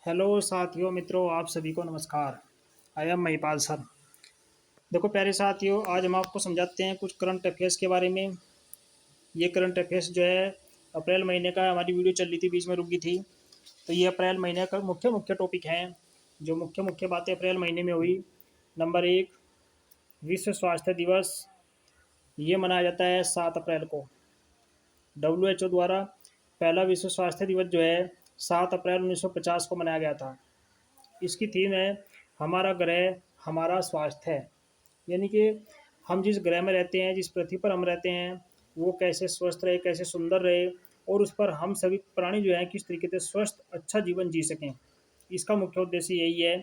Hello साथियों मित्रों, आप सभी को नमस्कार। I am Mahipal sir. देखो प्यारे साथियों, आज हम आपको समझाते हैं कुछ करंट अफेयर्स के बारे में। ये करंट अफेयर्स जो है अप्रैल महीने का, हमारी वीडियो चल रही थी, बीच में रुक गई थी। तो ये अप्रैल महीने का मुख्य मुख्य टॉपिक हैं, जो मुख्य मुख्य बातें अप्रैल महीने में हुई। नंबर 1, विश्व स्वास्थ्य दिवस। ये मनाया जाता है 7 अप्रैल को। WHO द्वारा पहला विश्व स्वास्थ्य दिवस जो है 7 अप्रैल 1950 को मनाया गया था। इसकी थीम है हमारा ग्रह हमारा स्वास्थ्य है। यानी कि हम जिस ग्रह में रहते हैं, जिस पृथ्वी पर हम रहते हैं, वो कैसे स्वस्थ रहे, कैसे सुंदर रहे, और उस पर हम सभी प्राणी जो हैं किस तरीके से स्वस्थ अच्छा जीवन जी सकें। इसका मुख्य उद्देश्य यही है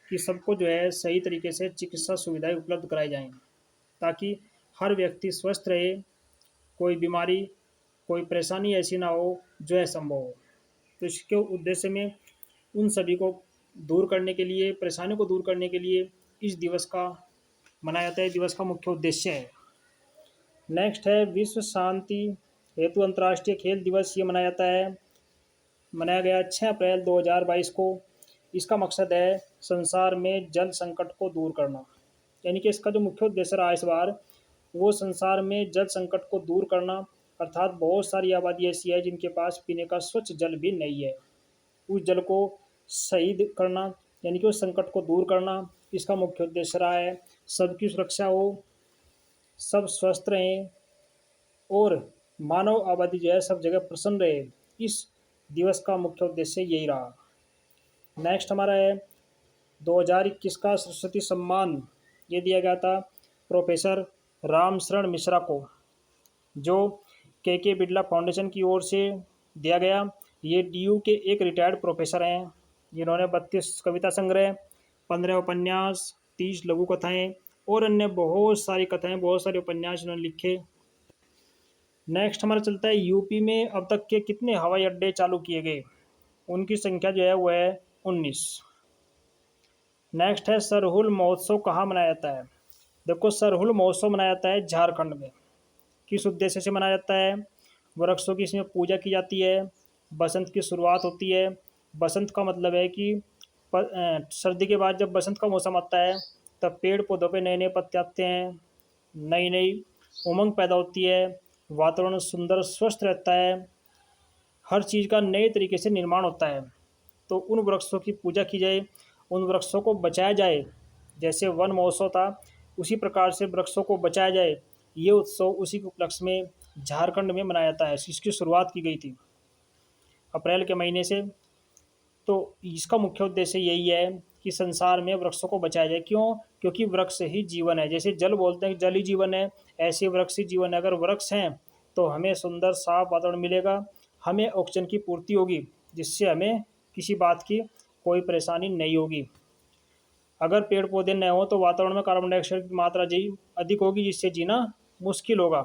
कि सबको जो है सही तरीके से चिकित्सा सुविधाएं उपलब्ध कराई जाएं, ताकि हर व्यक्ति स्वस्थ रहे, कोई बीमारी, कोई परेशानी ऐसी ना हो जो असंभव हो। तो इसके उद्देश्य में उन सभी को दूर करने के लिए, परेशानी को दूर करने के लिए इस दिवस का मनाया जाता है। दिवस का मुख्य उद्देश्य है। नेक्स्ट है विश्व शांति हेतु अंतर्राष्ट्रीय खेल दिवस। ये मनाया जाता है, मनाया गया 6 अप्रैल 2022 को। इसका मकसद है संसार में जल संकट को दूर करना। यानी कि इसका जो मुख्य उद्देश्य रहा इस बार, वो संसार में जल संकट को दूर करना। अर्थात बहुत सारी आबादी ऐसी है जिनके पास पीने का स्वच्छ जल भी नहीं है, उस जल को सही करना, यानी कि उस संकट को दूर करना। इसका मुख्य उद्देश्य रहा है सबकी सुरक्षा हो, सब स्वस्थ रहें, और मानव आबादी जो है सब जगह प्रसन्न रहे। इस दिवस का मुख्य उद्देश्य यही रहा। नेक्स्ट हमारा है 2021 का सरस्वती सम्मान। ये दिया गया था प्रोफेसर राम शरण मिश्रा को, जो के बिरला फाउंडेशन की ओर से दिया गया। ये DU के एक रिटायर्ड प्रोफेसर हैं, जिन्होंने 32 कविता संग्रह, 15 उपन्यास, 30 लघु कथाएं और अन्य बहुत सारी कथाएं, बहुत सारे उपन्यास इन्होंने लिखे। नेक्स्ट हमारा चलता है यूपी में अब तक के कितने हवाई अड्डे चालू किए गए। उनकी संख्या जो है वो है 19। नेक्स्ट है सरहुल महोत्सव कहाँ मनाया जाता है। देखो, सरहुल महोत्सव मनाया जाता है झारखंड में। किस उद्देश्य से मनाया जाता है? वृक्षों की इसमें पूजा की जाती है, बसंत की शुरुआत होती है। बसंत का मतलब है कि सर्दी के बाद जब बसंत का मौसम आता है, तब पेड़ पौधों पे नए नए पत्ते आते हैं, नई नई उमंग पैदा होती है, वातावरण सुंदर स्वस्थ रहता है, हर चीज़ का नए तरीके से निर्माण होता है। तो उन वृक्षों की पूजा की जाए, उन वृक्षों को बचाया जाए। जैसे वन महोत्सव था, उसी प्रकार से वृक्षों को बचाया जाए। ये उत्सव उसी के उपलक्ष्य में झारखंड में मनाया जाता है। इसकी शुरुआत की गई थी अप्रैल के महीने से। तो इसका मुख्य उद्देश्य यही है कि संसार में वृक्षों को बचाया जाए। क्यों? क्योंकि वृक्ष ही जीवन है। जैसे जल बोलते हैं कि जल ही जीवन है, ऐसे वृक्ष ही जीवन है। अगर वृक्ष हैं तो हमें सुंदर साफ वातावरण मिलेगा, हमें ऑक्सीजन की पूर्ति होगी, जिससे हमें किसी बात की कोई परेशानी नहीं होगी। अगर पेड़ पौधे न हो तो वातावरण में कार्बन डाइऑक्साइड की मात्रा जी अधिक होगी, जिससे जीना मुश्किल होगा।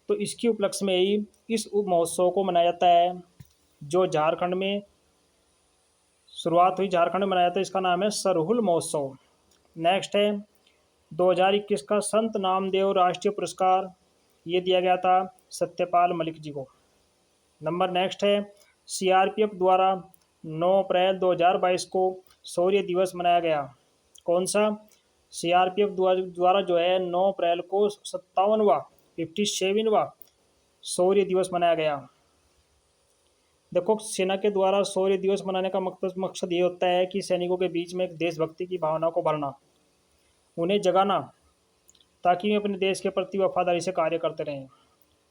तो इसके उपलक्ष्य में ही इस महोत्सव को मनाया जाता है, जो झारखंड में शुरुआत हुई, झारखंड में मनाया जाता है। इसका नाम है सरहुल महोत्सव। नेक्स्ट है 2021 का संत नामदेव राष्ट्रीय पुरस्कार। ये दिया गया था सत्यपाल मलिक जी को। नंबर नेक्स्ट है CRPF द्वारा 9 अप्रैल 2022 को शौर्य दिवस मनाया गया। कौन सा? CRPF द्वारा जो है 9 अप्रैल को 57वां शौर्य दिवस मनाया गया। देखो, सेना के द्वारा शौर्य दिवस मनाने का मकसद ये होता है कि सैनिकों के बीच में एक देशभक्ति की भावना को भरना, उन्हें जगाना, ताकि वे अपने देश के प्रति वफादारी से कार्य करते रहें।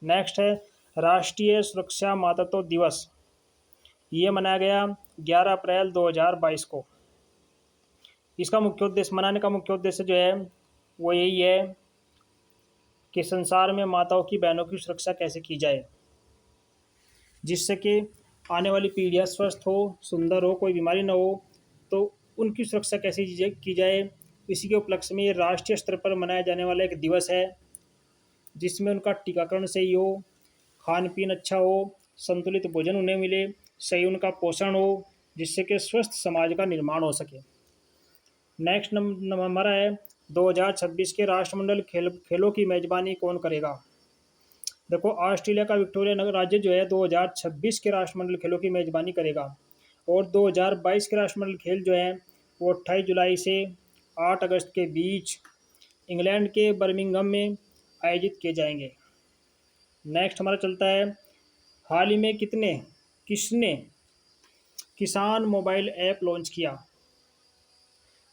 नेक्स्ट है राष्ट्रीय सुरक्षा मातृत्व दिवस। ये मनाया गया 11 अप्रैल 2022 को। इसका मुख्य उद्देश्य, मनाने का मुख्य उद्देश्य जो है वो यही है कि संसार में माताओं की, बहनों की सुरक्षा कैसे की जाए, जिससे कि आने वाली पीढ़ियाँ स्वस्थ हो, सुंदर हो, कोई बीमारी ना हो। तो उनकी सुरक्षा कैसे की जाए, इसी के उपलक्ष्य में ये राष्ट्रीय स्तर पर मनाया जाने वाला एक दिवस है, जिसमें उनका टीकाकरण सही हो, खान पीन अच्छा हो, संतुलित भोजन उन्हें मिले, सही उनका पोषण हो, जिससे कि स्वस्थ समाज का निर्माण हो सके। नेक्स्ट नंबर हमारा है 2026 के राष्ट्रमंडल खेलों की मेजबानी कौन करेगा। देखो, ऑस्ट्रेलिया का विक्टोरिया नगर राज्य जो है 2026 के राष्ट्रमंडल खेलों की मेजबानी करेगा। और 2022 के राष्ट्रमंडल खेल जो हैं वो 28 जुलाई से 8 अगस्त के बीच इंग्लैंड के बर्मिंघम में आयोजित किए जाएंगे। नेक्स्ट हमारा चलता है, हाल ही में किसने किसान मोबाइल ऐप लॉन्च किया।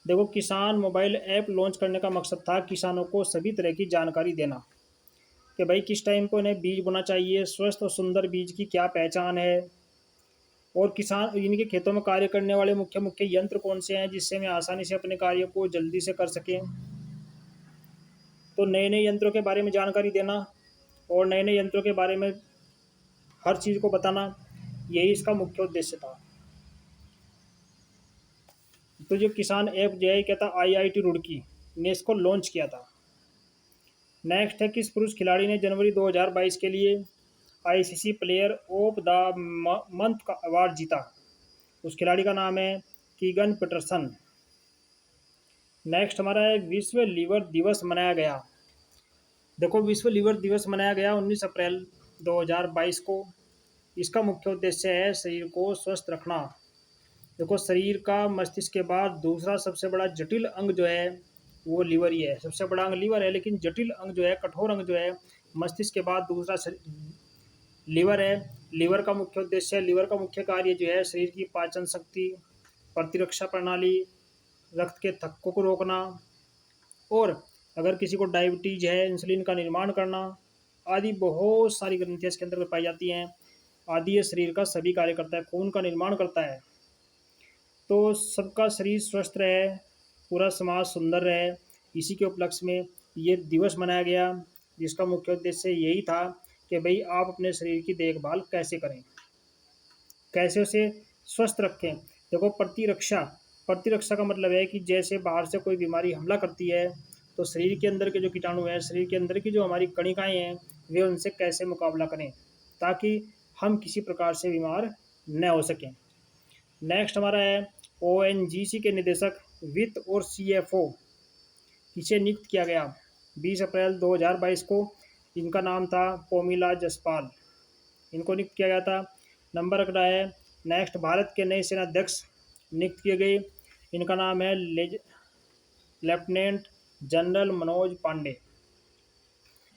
देखो, किसान मोबाइल ऐप लॉन्च करने का मकसद था किसानों को सभी तरह की जानकारी देना कि भाई किस टाइम को इन्हें बीज बोना चाहिए, स्वस्थ और सुंदर बीज की क्या पहचान है, और किसान इनके खेतों में कार्य करने वाले मुख्य मुख्य यंत्र कौन से हैं जिससे हमें आसानी से अपने कार्य को जल्दी से कर सकें। तो नए नए यंत्रों के बारे में जानकारी देना और नए नए यंत्रों के बारे में हर चीज़ को बताना, यही इसका मुख्य उद्देश्य था। तो जो किसान ऐप जो है क्या था, IIT रुड़की ने इसको लॉन्च किया था। नेक्स्ट है, किस पुरुष खिलाड़ी ने जनवरी 2022 के लिए ICC player of the month का अवार्ड जीता। उस खिलाड़ी का नाम है कीगन पीटरसन। नेक्स्ट हमारा है, विश्व लीवर दिवस मनाया गया। देखो, विश्व लीवर दिवस मनाया गया 19 अप्रैल 2022 को। इसका मुख्य उद्देश्य है शरीर को स्वस्थ रखना। देखो, शरीर का मस्तिष्क के बाद दूसरा सबसे बड़ा जटिल अंग जो है वो लीवर ही है। सबसे बड़ा अंग लीवर है, लेकिन जटिल अंग जो है, कठोर अंग जो है, मस्तिष्क के बाद दूसरा लीवर है। लीवर का मुख्य कार्य जो है शरीर की पाचन शक्ति, प्रतिरक्षा प्रणाली, रक्त के थक्कों को रोकना, और अगर किसी को डायबिटीज है, इंसुलिन का निर्माण करना, आदि बहुत सारी ग्रंथियाँ इसके अंदर पाई जाती हैं। आदि ये शरीर का सभी कार्य करता है, खून का निर्माण करता है। तो सबका शरीर स्वस्थ रहे, पूरा समाज सुंदर रहे, इसी के उपलक्ष्य में ये दिवस मनाया गया, जिसका मुख्य उद्देश्य यही था कि भाई आप अपने शरीर की देखभाल कैसे करें, कैसे उसे स्वस्थ रखें। देखो, प्रतिरक्षा का मतलब है कि जैसे बाहर से कोई बीमारी हमला करती है तो शरीर के अंदर के जो कीटाणु हैं, शरीर के अंदर की जो हमारी कणिकाएँ हैं, वे उनसे कैसे मुकाबला करें ताकि हम किसी प्रकार से बीमार न हो सकें। नेक्स्ट हमारा है, ONGC के निदेशक वित्त और CFO किसे नियुक्त किया गया 20 अप्रैल 2022 को। इनका नाम था पोमिला जसपाल, इनको नियुक्त किया गया था। नंबर अगला है, नेक्स्ट भारत के नए सेनाध्यक्ष नियुक्त किए गए। इनका नाम है लेफ्टिनेंट जनरल मनोज पांडे।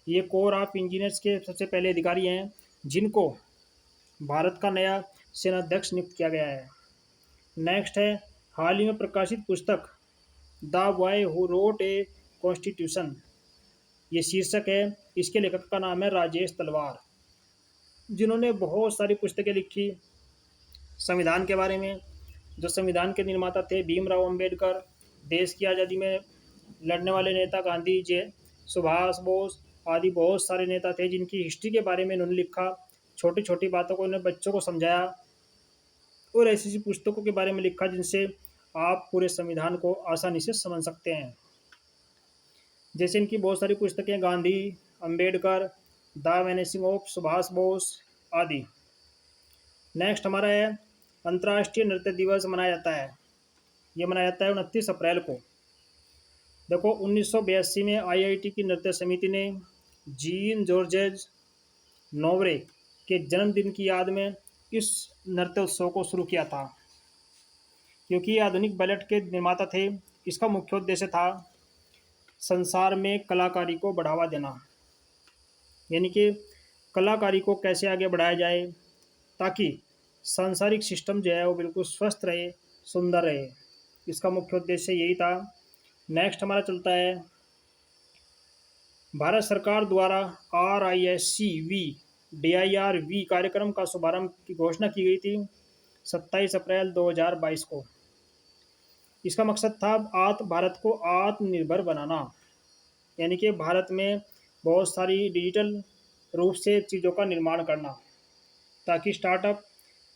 ये कोर ऑफ इंजीनियर्स के सबसे पहले अधिकारी हैं जिनको भारत का नया सेनाध्यक्ष नियुक्त किया गया है। नेक्स्ट है, हाल ही में प्रकाशित पुस्तक the boy who wrote a constitution, ये शीर्षक है। इसके लेखक का नाम है राजेश तलवार, जिन्होंने बहुत सारी पुस्तकें लिखी संविधान के बारे में। जो संविधान के निर्माता थे भीमराव अंबेडकर, देश की आज़ादी में लड़ने वाले नेता गांधी जी, सुभाष बोस, आदि बहुत सारे नेता थे जिनकी हिस्ट्री के बारे में इन्होंने लिखा। छोटी छोटी बातों को इन्होंने बच्चों को समझाया और ऐसी ऐसी पुस्तकों के बारे में लिखा जिनसे आप पूरे संविधान को आसानी से समझ सकते हैं। जैसे इनकी बहुत सारी पुस्तकें Gandhi, Ambedkar, the vanishing of Subhash Bose आदि। नेक्स्ट हमारा है, अंतर्राष्ट्रीय नृत्य दिवस मनाया जाता है। ये मनाया जाता है 29 अप्रैल को। देखो, 1982 में IIT की नृत्य समिति ने जीन जॉर्जेज नोवरे के जन्मदिन की याद में इस नृत्य उत्सव को शुरू किया था, क्योंकि ये आधुनिक बैलेट के निर्माता थे। इसका मुख्य उद्देश्य था संसार में कलाकारी को बढ़ावा देना, यानी कि कलाकारी को कैसे आगे बढ़ाया जाए ताकि सांसारिक सिस्टम जो है वो बिल्कुल स्वस्थ रहे, सुंदर रहे। इसका मुख्य उद्देश्य यही था। नेक्स्ट हमारा चलता है, भारत सरकार द्वारा RISC-V DIR-V कार्यक्रम का शुभारंभ की घोषणा की गई थी 27 अप्रैल 2022 को। इसका मकसद था भारत को आत्मनिर्भर बनाना, यानी कि भारत में बहुत सारी डिजिटल रूप से चीज़ों का निर्माण करना, ताकि स्टार्टअप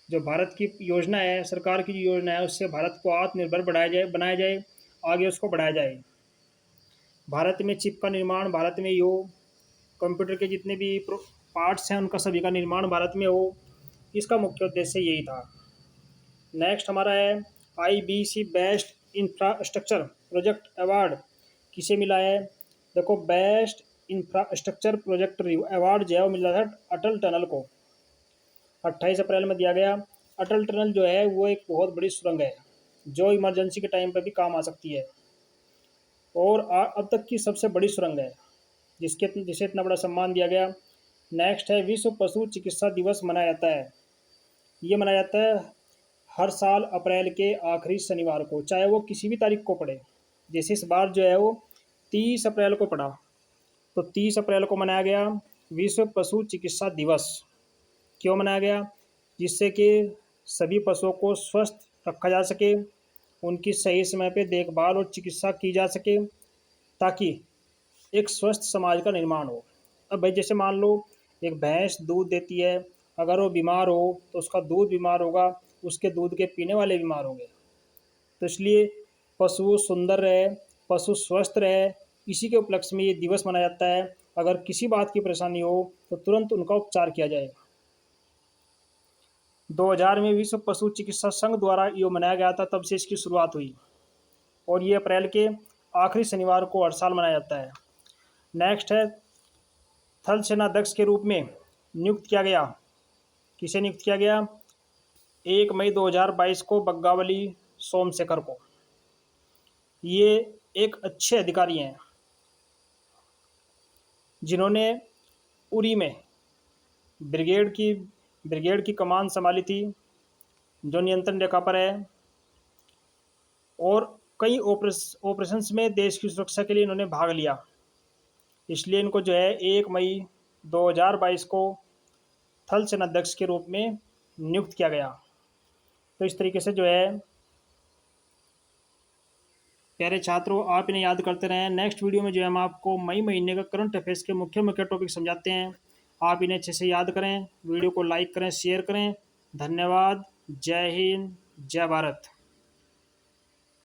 जो भारत की योजना है, सरकार की जो योजना है, उससे भारत को आत्मनिर्भर बनाया जाए, आगे उसको बढ़ाया जाए। भारत में चिप का निर्माण भारत में हो, कंप्यूटर के जितने भी पार्ट्स हैं उनका सभी का निर्माण भारत में हो, इसका मुख्य उद्देश्य यही था। नेक्स्ट हमारा है, IBC best infrastructure project award किसे मिला है। देखो, बेस्ट इंफ्रास्ट्रक्चर प्रोजेक्ट अवार्ड जो है वो मिला था अटल टनल को, 28 अप्रैल में दिया गया। अटल टनल जो है वो एक बहुत बड़ी सुरंग है जो इमरजेंसी के टाइम पर भी काम आ सकती है, और अब तक की सबसे बड़ी सुरंग है जिसे इतना बड़ा सम्मान दिया गया। नेक्स्ट है विश्व पशु चिकित्सा दिवस मनाया जाता है। ये मनाया जाता है हर साल अप्रैल के आखिरी शनिवार को, चाहे वो किसी भी तारीख को पड़े। जैसे इस बार जो है वो 30 अप्रैल को पड़ा, तो 30 अप्रैल को मनाया गया विश्व पशु चिकित्सा दिवस। क्यों मनाया गया? जिससे कि सभी पशुओं को स्वस्थ रखा जा सके, उनकी सही समय पे देखभाल और चिकित्सा की जा सके, ताकि एक स्वस्थ समाज का निर्माण हो। अब भाई जैसे मान लो एक भैंस दूध देती है, अगर वो बीमार हो तो उसका दूध बीमार होगा, उसके दूध के पीने वाले बीमार होंगे। तो इसलिए पशु सुंदर रहे, पशु स्वस्थ रहे, इसी के उपलक्ष्य में ये दिवस मनाया जाता है। अगर किसी बात की परेशानी हो तो तुरंत उनका उपचार किया जाए। 2000 में विश्व पशु चिकित्सा संघ द्वारा ये मनाया गया था, तब से इसकी शुरुआत हुई, और ये अप्रैल के आखिरी शनिवार को हर साल मनाया जाता है। नेक्स्ट है थल सेनाध्यक्ष के रूप में नियुक्त किया गया। किसे नियुक्त किया गया? 1 मई 2022 को बग्गावली सोमशेखर को। ये एक अच्छे अधिकारी हैं जिन्होंने उरी में ब्रिगेड की कमान संभाली थी, जो नियंत्रण रेखा पर है, और कई ऑपरेशंस में देश की सुरक्षा के लिए इन्होंने भाग लिया। इसलिए इनको जो है 1 मई 2022 को थल सेनाध्यक्ष के रूप में नियुक्त किया गया। तो इस तरीके से जो है प्यारे छात्रों, आप इन्हें याद करते रहें। नेक्स्ट वीडियो में जो है हम आपको मई महीने का करंट अफेयर्स के मुख्य मुख्य टॉपिक समझाते हैं। आप इन्हें अच्छे से याद करें, वीडियो को लाइक करें, शेयर करें। धन्यवाद। जय हिंद, जय भारत।